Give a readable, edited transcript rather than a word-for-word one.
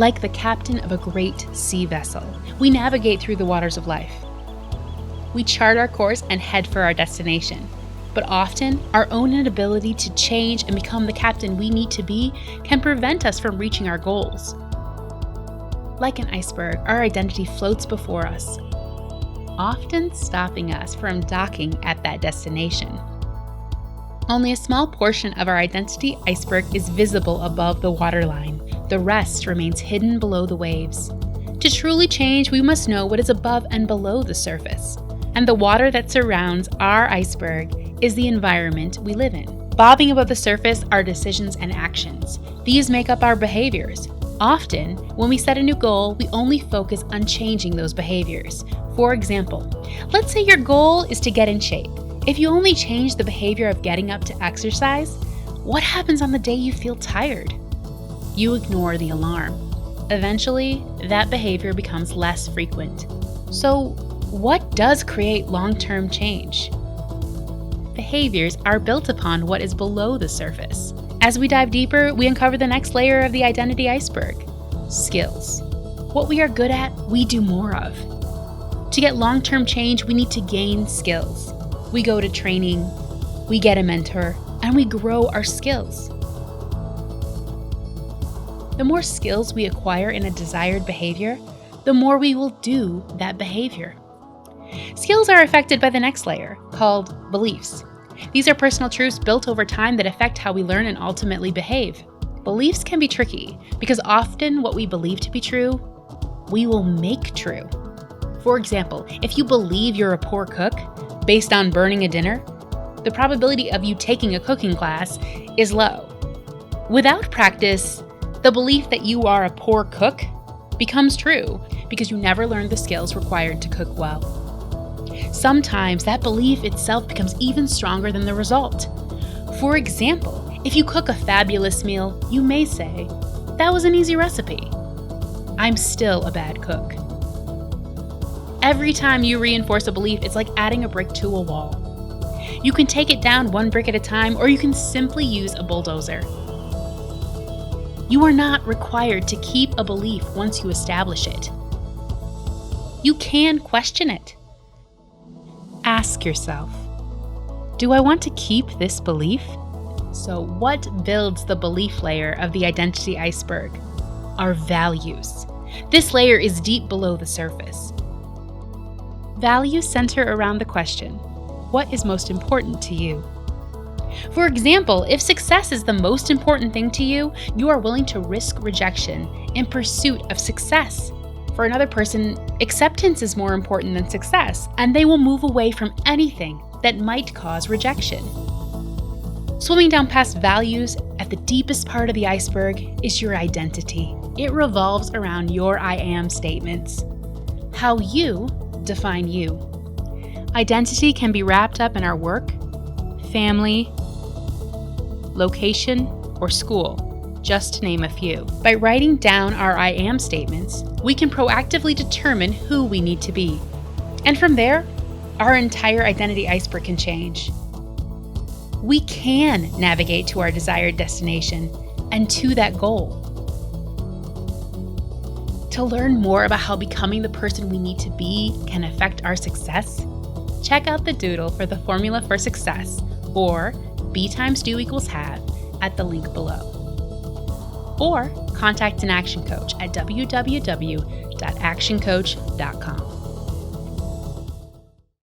Like the captain of a great sea vessel, we navigate through the waters of life. We chart our course and head for our destination. But often, our own inability to change and become the captain we need to be can prevent us from reaching our goals. Like an iceberg, our identity floats before us, often stopping us from docking at that destination. Only a small portion of our identity iceberg is visible above the waterline. The rest remains hidden below the waves. To truly change, we must know what is above and below the surface. And the water that surrounds our iceberg is the environment we live in. Bobbing above the surface are decisions and actions. These make up our behaviors. Often, when we set a new goal, we only focus on changing those behaviors. For example, let's say your goal is to get in shape. If you only change the behavior of getting up to exercise, what happens on the day you feel tired? You ignore the alarm. Eventually, that behavior becomes less frequent. So, what does create long-term change? Behaviors are built upon what is below the surface. As we dive deeper, we uncover the next layer of the identity iceberg: skills. What we are good at, we do more of. To get long-term change, we need to gain skills. We go to training, we get a mentor, and we grow our skills. The more skills we acquire in a desired behavior, the more we will do that behavior. Skills are affected by the next layer, called beliefs. These are personal truths built over time that affect how we learn and ultimately behave. Beliefs can be tricky because often what we believe to be true, we will make true. For example, if you believe you're a poor cook based on burning a dinner, the probability of you taking a cooking class is low. Without practice, the belief that you are a poor cook becomes true because you never learned the skills required to cook well. Sometimes that belief itself becomes even stronger than the result. For example, if you cook a fabulous meal, you may say, "That was an easy recipe. I'm still a bad cook." Every time you reinforce a belief, it's like adding a brick to a wall. You can take it down one brick at a time, or you can simply use a bulldozer. You are not required to keep a belief once you establish it. You can question it. Ask yourself, do I want to keep this belief? So what builds the belief layer of the identity iceberg? Our values. This layer is deep below the surface. Values center around the question, what is most important to you? For example, if success is the most important thing to you, you are willing to risk rejection in pursuit of success. For another person, acceptance is more important than success, and they will move away from anything that might cause rejection. Swimming down past values, at the deepest part of the iceberg is your identity. It revolves around your I am statements. How you define you. Identity can be wrapped up in our work, family, location, or school, just to name a few. By writing down our I am statements, we can proactively determine who we need to be. And from there, our entire identity iceberg can change. We can navigate to our desired destination and to that goal. To learn more about how becoming the person we need to be can affect our success, check out the doodle for the formula for success, or B times do equals have, at the link below. Or contact an action coach at www.actioncoach.com.